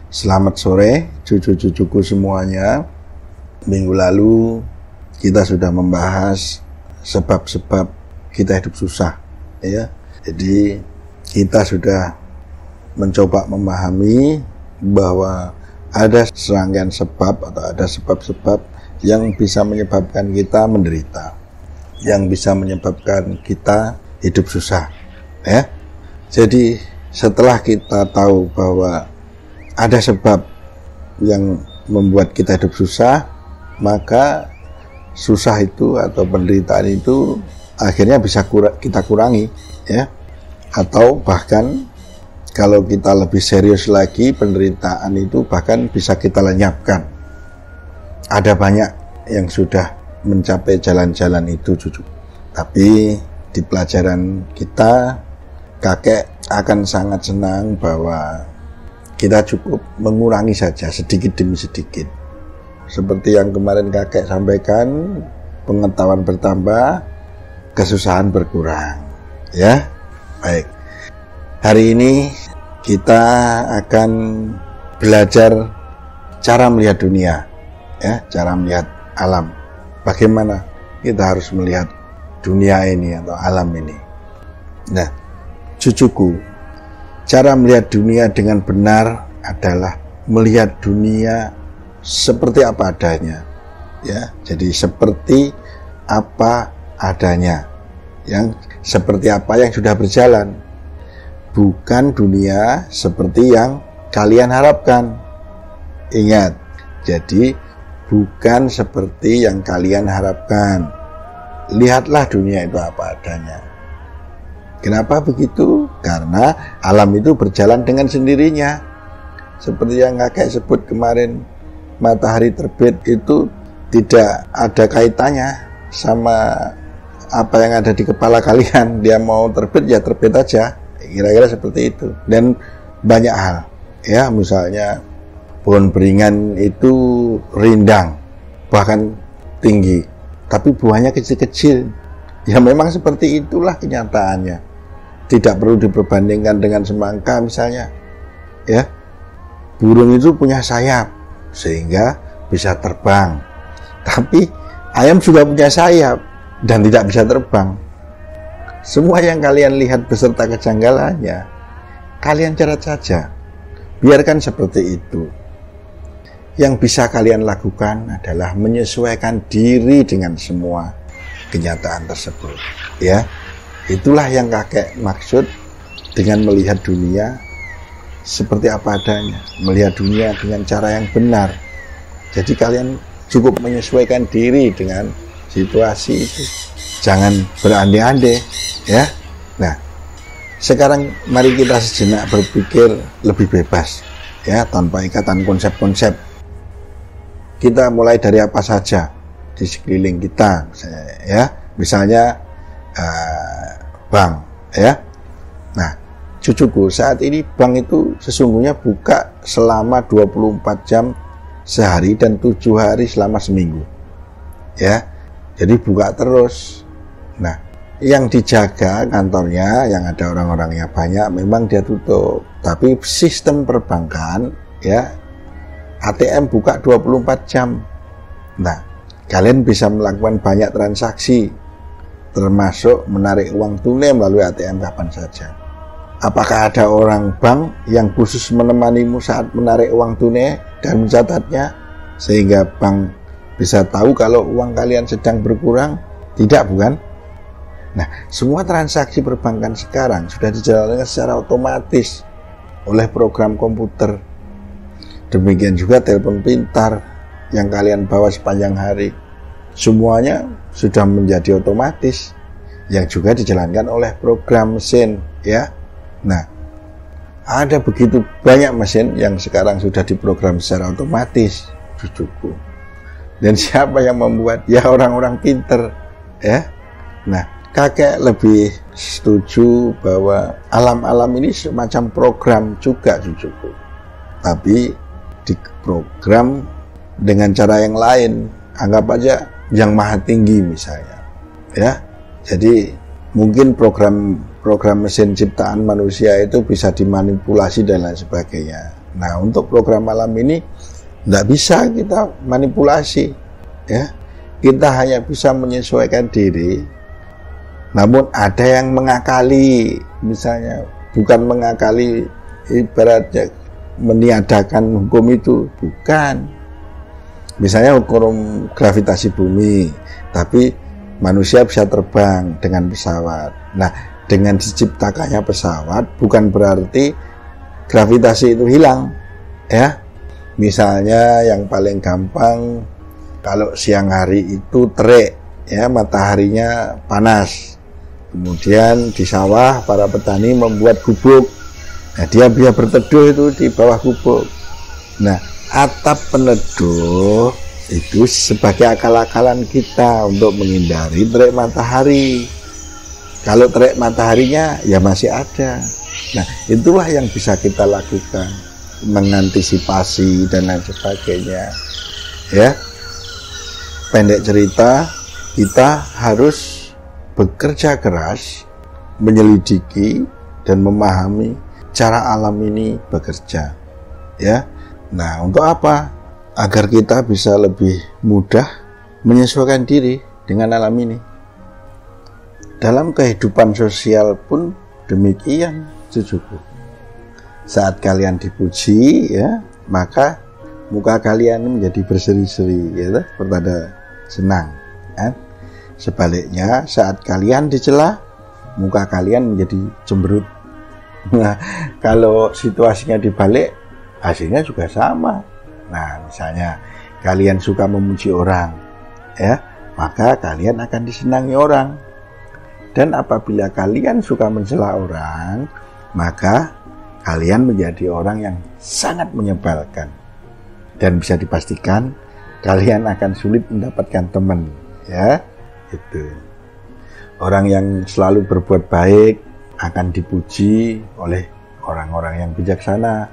Selamat sore cucu-cucuku semuanya. Minggu lalu kita sudah membahas sebab-sebab kita hidup susah, ya. Jadi kita sudah mencoba memahami bahwa ada serangkaian sebab atau ada sebab-sebab yang bisa menyebabkan kita menderita, yang bisa menyebabkan kita hidup susah, ya. Jadi setelah kita tahu bahwa ada sebab yang membuat kita hidup susah, maka susah itu atau penderitaan itu akhirnya bisa kita kurangi, ya. Atau bahkan kalau kita lebih serius lagi, penderitaan itu bahkan bisa kita lenyapkan. Ada banyak yang sudah mencapai jalan-jalan itu, cucu. Tapi di pelajaran kita, kakek akan sangat senang bahwa kita cukup mengurangi saja sedikit demi sedikit. Seperti yang kemarin kakek sampaikan, pengetahuan bertambah, kesusahan berkurang. Ya, baik. Hari ini kita akan belajar cara melihat dunia, ya, cara melihat alam. Bagaimana kita harus melihat dunia ini atau alam ini. Nah, cucuku, cara melihat dunia dengan benar adalah melihat dunia seperti apa adanya, ya. Jadi seperti apa adanya, yang seperti apa yang sudah berjalan, bukan dunia seperti yang kalian harapkan. Ingat, jadi bukan seperti yang kalian harapkan. Lihatlah dunia itu apa adanya. Kenapa begitu? Karena alam itu berjalan dengan sendirinya. Seperti yang kakek sebut kemarin, matahari terbit itu tidak ada kaitannya sama apa yang ada di kepala kalian. Dia mau terbit ya terbit aja, kira-kira seperti itu. Dan banyak hal, ya, misalnya pohon beringin itu rindang, bahkan tinggi, tapi buahnya kecil-kecil. Ya memang seperti itulah kenyataannya. Tidak perlu diperbandingkan dengan semangka misalnya, ya. Burung itu punya sayap sehingga bisa terbang, tapi ayam juga punya sayap dan tidak bisa terbang. Semua yang kalian lihat beserta kejanggalannya, kalian catat saja, biarkan seperti itu. Yang bisa kalian lakukan adalah menyesuaikan diri dengan semua kenyataan tersebut, ya. Itulah yang kakek maksud dengan melihat dunia seperti apa adanya, melihat dunia dengan cara yang benar. Jadi kalian cukup menyesuaikan diri dengan situasi itu, jangan berandai-andai, ya. Nah, sekarang mari kita sejenak berpikir lebih bebas, ya, tanpa ikatan konsep-konsep. Kita mulai dari apa saja di sekeliling kita, ya. Misalnya bank, ya. Nah, cucuku, saat ini bank itu sesungguhnya buka selama 24 jam sehari dan 7 hari selama seminggu, ya. Jadi buka terus. Nah, yang dijaga kantornya, yang ada orang-orangnya banyak, memang dia tutup. Tapi sistem perbankan, ya, ATM buka 24 jam. Nah, kalian bisa melakukan banyak transaksi, termasuk menarik uang tunai melalui ATM kapan saja. Apakah ada orang bank yang khusus menemanimu saat menarik uang tunai dan mencatatnya, sehingga bank bisa tahu kalau uang kalian sedang berkurang? Tidak, bukan? Nah, semua transaksi perbankan sekarang sudah dijalankan secara otomatis oleh program komputer. Demikian juga telepon pintar yang kalian bawa sepanjang hari. Semuanya sudah menjadi otomatis, yang juga dijalankan oleh program mesin, ya. Nah, ada begitu banyak mesin yang sekarang sudah diprogram secara otomatis, cucuku. Dan siapa yang membuat? Ya orang-orang pinter, ya. Nah, kakek lebih setuju bahwa alam-alam ini semacam program juga, cucuku. Tapi diprogram dengan cara yang lain. Anggap aja yang maha tinggi misalnya, ya. Jadi mungkin program mesin ciptaan manusia itu bisa dimanipulasi dan lain sebagainya. Nah, untuk program alam ini nggak bisa kita manipulasi, ya. Kita hanya bisa menyesuaikan diri. Namun ada yang mengakali, misalnya bukan mengakali ibaratnya meniadakan hukum itu, bukan. Misalnya hukum gravitasi bumi, tapi manusia bisa terbang dengan pesawat. Nah, dengan diciptakannya pesawat bukan berarti gravitasi itu hilang, ya. Misalnya yang paling gampang, kalau siang hari itu terik, ya, mataharinya panas. Kemudian di sawah para petani membuat gubuk. Nah, dia bisa berteduh itu di bawah gubuk. Nah, atap peneduh itu sebagai akal-akalan kita untuk menghindari terik matahari. Kalau terik mataharinya ya masih ada. Nah, itulah yang bisa kita lakukan, mengantisipasi dan lain sebagainya. Ya, pendek cerita, kita harus bekerja keras, menyelidiki dan memahami cara alam ini bekerja. Ya, nah untuk apa? Agar kita bisa lebih mudah menyesuaikan diri dengan alam ini. Dalam kehidupan sosial pun demikian, cucuku. Saat kalian dipuji, ya, maka muka kalian menjadi berseri-seri, ya, bertanda senang. Ya. Sebaliknya, saat kalian dicela, muka kalian menjadi cemberut. Nah, kalau situasinya dibalik, hasilnya juga sama. Nah, misalnya kalian suka memuji orang, ya, maka kalian akan disenangi orang. Dan apabila kalian suka mencela orang, maka kalian menjadi orang yang sangat menyebalkan. Dan bisa dipastikan kalian akan sulit mendapatkan teman, ya. Itu. Orang yang selalu berbuat baik akan dipuji oleh orang-orang yang bijaksana,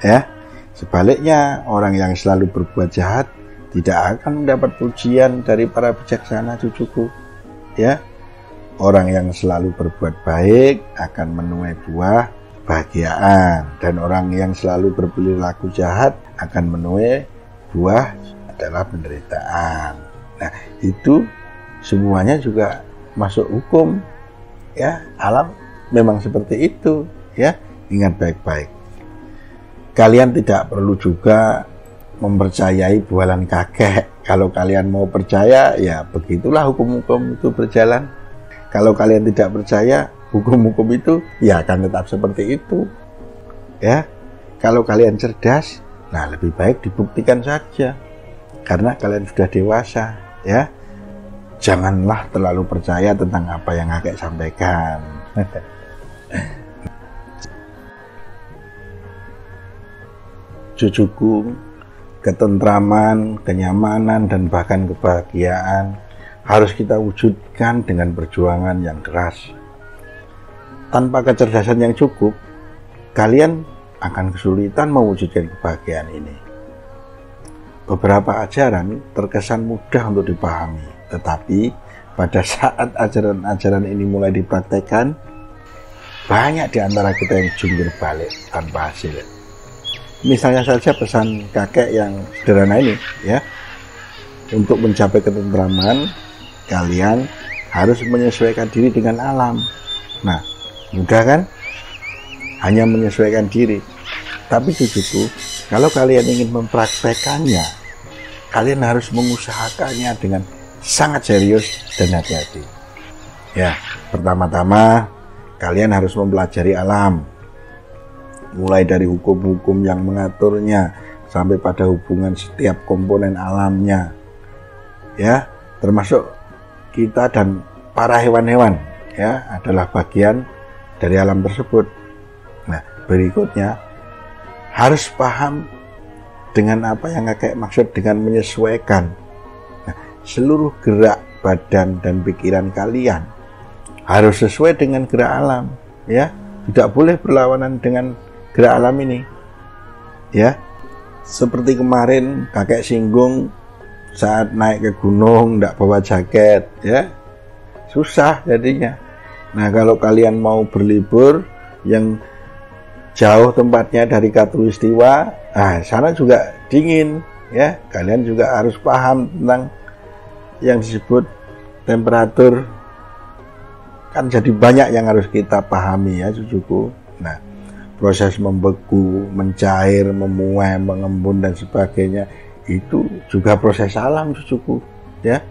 ya. Sebaliknya, orang yang selalu berbuat jahat tidak akan mendapat pujian dari para bijaksana, cucuku, ya. Orang yang selalu berbuat baik akan menuai buah kebahagiaan, dan orang yang selalu berperilaku jahat akan menuai buah adalah penderitaan. Nah, itu semuanya juga masuk hukum, ya. Alam memang seperti itu, ya. Ingat baik-baik. Kalian tidak perlu juga mempercayai bualan kakek. Kalau kalian mau percaya, ya begitulah hukum-hukum itu berjalan. Kalau kalian tidak percaya, hukum-hukum itu ya akan tetap seperti itu, ya. Kalau kalian cerdas, nah lebih baik dibuktikan saja, karena kalian sudah dewasa, ya. Janganlah terlalu percaya tentang apa yang kakek sampaikan. Cucuku, ketentraman, kenyamanan, dan bahkan kebahagiaan harus kita wujudkan dengan perjuangan yang keras. Tanpa kecerdasan yang cukup, kalian akan kesulitan mewujudkan kebahagiaan ini. Beberapa ajaran terkesan mudah untuk dipahami, tetapi pada saat ajaran-ajaran ini mulai dipraktekkan, banyak di antara kita yang jungkir balik tanpa hasil. Misalnya saja pesan kakek yang sederhana ini, ya. Untuk mencapai ketentraman, kalian harus menyesuaikan diri dengan alam. Nah, mudah kan? Hanya menyesuaikan diri. Tapi cucuku, kalau kalian ingin mempraktekannya, kalian harus mengusahakannya dengan sangat serius dan hati-hati. Ya, pertama-tama kalian harus mempelajari alam. Mulai dari hukum-hukum yang mengaturnya sampai pada hubungan setiap komponen alamnya. Ya, termasuk kita dan para hewan-hewan, ya, adalah bagian dari alam tersebut. Nah, berikutnya harus paham dengan apa yang kakek maksud dengan menyesuaikan. Nah, seluruh gerak badan dan pikiran kalian harus sesuai dengan gerak alam, ya. Tidak boleh berlawanan dengan gerak alam ini, ya. Seperti kemarin kakek singgung saat naik ke gunung tidak bawa jaket, ya, susah jadinya. Nah, kalau kalian mau berlibur yang jauh tempatnya dari Katulistiwa, nah sana juga dingin ya. Kalian juga harus paham tentang yang disebut temperatur, kan jadi banyak yang harus kita pahami ya cucuku. Nah, proses membeku, mencair, memuai, mengembun dan sebagainya itu juga proses alam cucuku ya.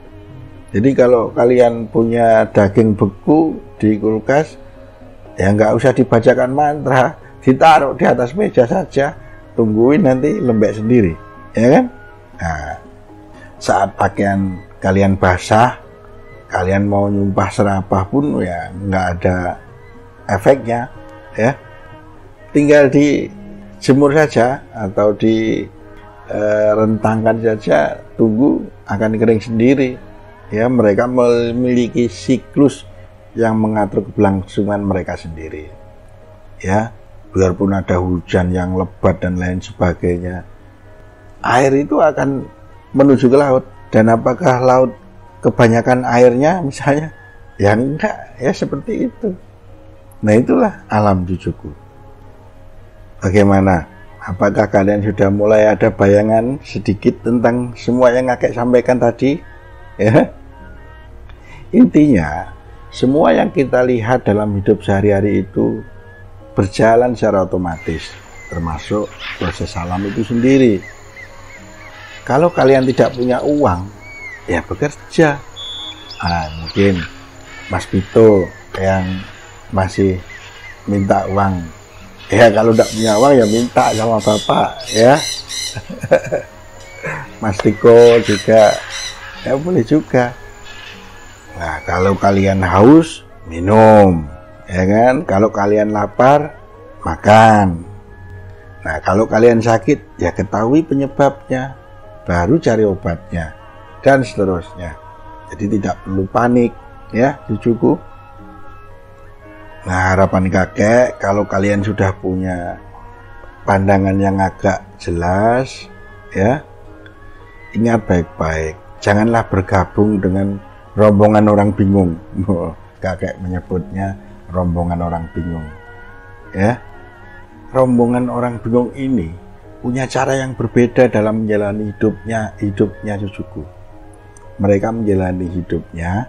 Jadi kalau kalian punya daging beku di kulkas, ya nggak usah dibacakan mantra, ditaruh di atas meja saja, tungguin nanti lembek sendiri, ya kan? Nah, saat pakaian kalian basah, kalian mau nyumpah serapah pun ya nggak ada efeknya, ya. Tinggal dijemur saja atau direntangkan saja, tunggu akan kering sendiri. Ya, mereka memiliki siklus yang mengatur keberlangsungan mereka sendiri. Ya, biarpun ada hujan yang lebat dan lain sebagainya, air itu akan menuju ke laut. Dan apakah laut kebanyakan airnya misalnya? Ya enggak, ya seperti itu. Nah, itulah alam cucuku. Bagaimana? Apakah kalian sudah mulai ada bayangan sedikit tentang semua yang kakek sampaikan tadi? Ya. Intinya, semua yang kita lihat dalam hidup sehari-hari itu berjalan secara otomatis, termasuk proses alam itu sendiri. Kalau kalian tidak punya uang, ya bekerja. Mungkin Mas Pito yang masih minta uang, ya kalau tidak punya uang ya minta sama bapak, ya. Mas Tiko juga, ya boleh juga. Nah, kalau kalian haus, minum, ya kan? Kalau kalian lapar, makan. Nah, kalau kalian sakit, ya ketahui penyebabnya, baru cari obatnya, dan seterusnya. Jadi tidak perlu panik, ya, cucuku. Nah, harapan kakek, kalau kalian sudah punya pandangan yang agak jelas, ya, ingat baik-baik, janganlah bergabung dengan rombongan orang bingung. Kakek menyebutnya rombongan orang bingung, ya. Rombongan orang bingung ini punya cara yang berbeda dalam menjalani hidupnya cucuku. Mereka menjalani hidupnya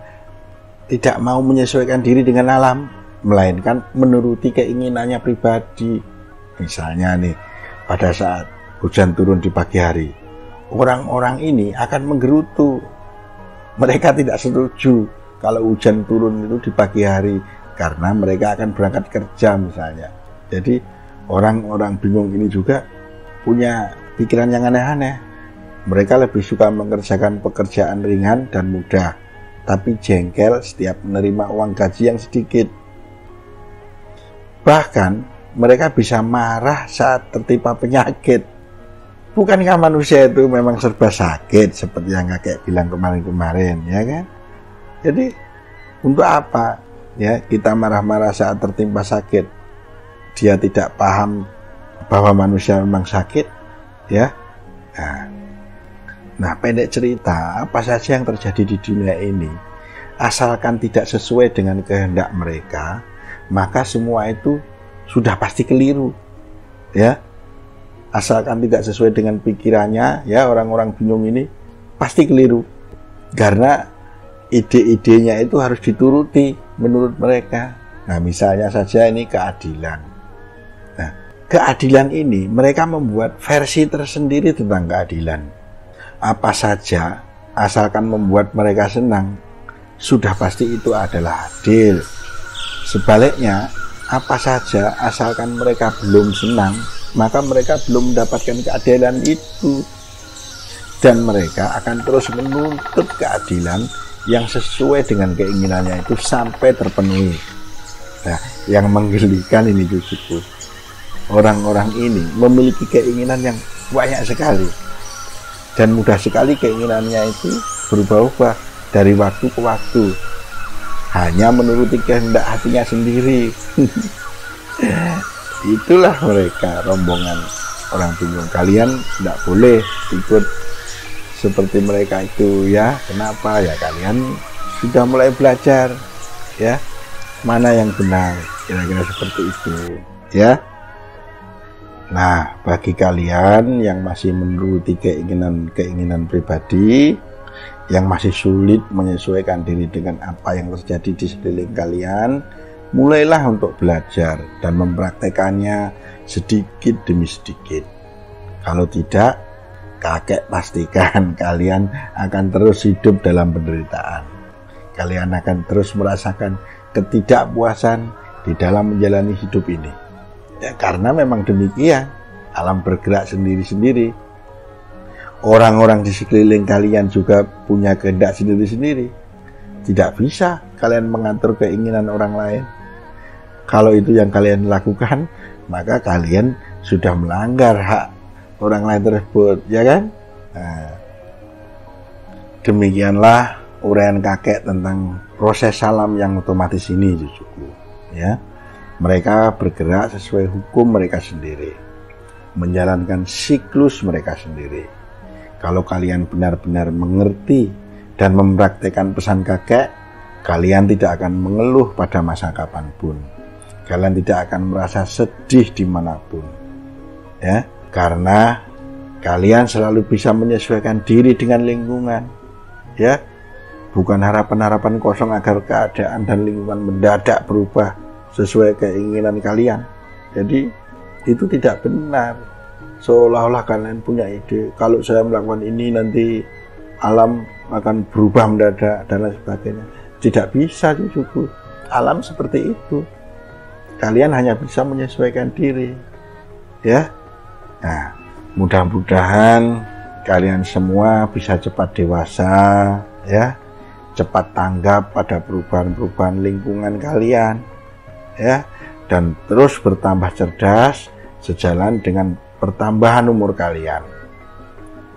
tidak mau menyesuaikan diri dengan alam, melainkan menuruti keinginannya pribadi. Misalnya nih, pada saat hujan turun di pagi hari, orang-orang ini akan menggerutu. Mereka tidak setuju kalau hujan turun itu di pagi hari, karena mereka akan berangkat kerja misalnya. Jadi orang-orang bingung ini juga punya pikiran yang aneh-aneh. Mereka lebih suka mengerjakan pekerjaan ringan dan mudah, tapi jengkel setiap menerima uang gaji yang sedikit. Bahkan mereka bisa marah saat tertimpa penyakit. Bukankah manusia itu memang serba sakit seperti yang kakek bilang kemarin-kemarin, ya kan? Jadi untuk apa ya kita marah-marah saat tertimpa sakit? Dia tidak paham bahwa manusia memang sakit, ya. Nah, pendek cerita, apa saja yang terjadi di dunia ini, asalkan tidak sesuai dengan kehendak mereka, maka semua itu sudah pasti keliru, ya. Asalkan tidak sesuai dengan pikirannya, ya, orang-orang bingung ini pasti keliru, karena ide-idenya itu harus dituruti menurut mereka. Nah, misalnya saja ini keadilan. Nah, keadilan ini mereka membuat versi tersendiri tentang keadilan. Apa saja asalkan membuat mereka senang, sudah pasti itu adalah adil. Sebaliknya, apa saja asalkan mereka belum senang, maka mereka belum mendapatkan keadilan itu, dan mereka akan terus menuntut keadilan yang sesuai dengan keinginannya itu sampai terpenuhi. Nah, yang menggelikan ini cucuku, orang-orang ini memiliki keinginan yang banyak sekali, dan mudah sekali keinginannya itu berubah-ubah dari waktu ke waktu, hanya menuruti kehendak hatinya sendiri. Itulah mereka, rombongan orang bingung. Kalian tidak boleh ikut seperti mereka itu, ya. Kenapa? Ya kalian sudah mulai belajar, ya, mana yang benar, kira-kira seperti itu, ya. Nah, bagi kalian yang masih menuruti keinginan pribadi, yang masih sulit menyesuaikan diri dengan apa yang terjadi di sekeliling kalian, mulailah untuk belajar dan mempraktekannya sedikit demi sedikit. Kalau tidak, kakek pastikan kalian akan terus hidup dalam penderitaan. Kalian akan terus merasakan ketidakpuasan di dalam menjalani hidup ini. Ya, karena memang demikian, alam bergerak sendiri-sendiri. Orang-orang di sekeliling kalian juga punya kehendak sendiri-sendiri. Tidak bisa kalian mengatur keinginan orang lain. Kalau itu yang kalian lakukan, maka kalian sudah melanggar hak orang lain tersebut, ya kan? Nah, demikianlah uraian kakek tentang proses salam yang otomatis ini, cucuku. Ya, mereka bergerak sesuai hukum mereka sendiri, menjalankan siklus mereka sendiri. Kalau kalian benar-benar mengerti dan mempraktekkan pesan kakek, kalian tidak akan mengeluh pada masa kapanpun. Kalian tidak akan merasa sedih dimanapun, ya, karena kalian selalu bisa menyesuaikan diri dengan lingkungan, ya, bukan harapan-harapan kosong agar keadaan dan lingkungan mendadak berubah sesuai keinginan kalian. Jadi itu tidak benar. Seolah-olah kalian punya ide, kalau saya melakukan ini nanti alam akan berubah mendadak dan lain sebagainya. Tidak bisa, cucuku. Alam seperti itu. Kalian hanya bisa menyesuaikan diri, ya. Nah, mudah-mudahan kalian semua bisa cepat dewasa, ya, cepat tanggap pada perubahan-perubahan lingkungan kalian, ya, dan terus bertambah cerdas sejalan dengan pertambahan umur kalian.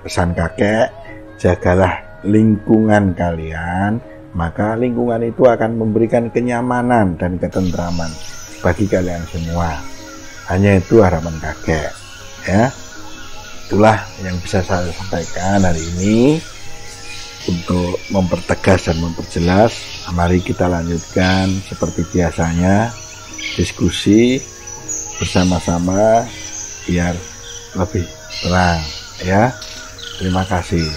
Pesan kakek, jagalah lingkungan kalian, maka lingkungan itu akan memberikan kenyamanan dan ketentraman bagi kalian semua. Hanya itu harapan kakek, ya. Itulah yang bisa saya sampaikan hari ini. Untuk mempertegas dan memperjelas, mari kita lanjutkan seperti biasanya diskusi bersama-sama biar lebih terang, ya. Terima kasih.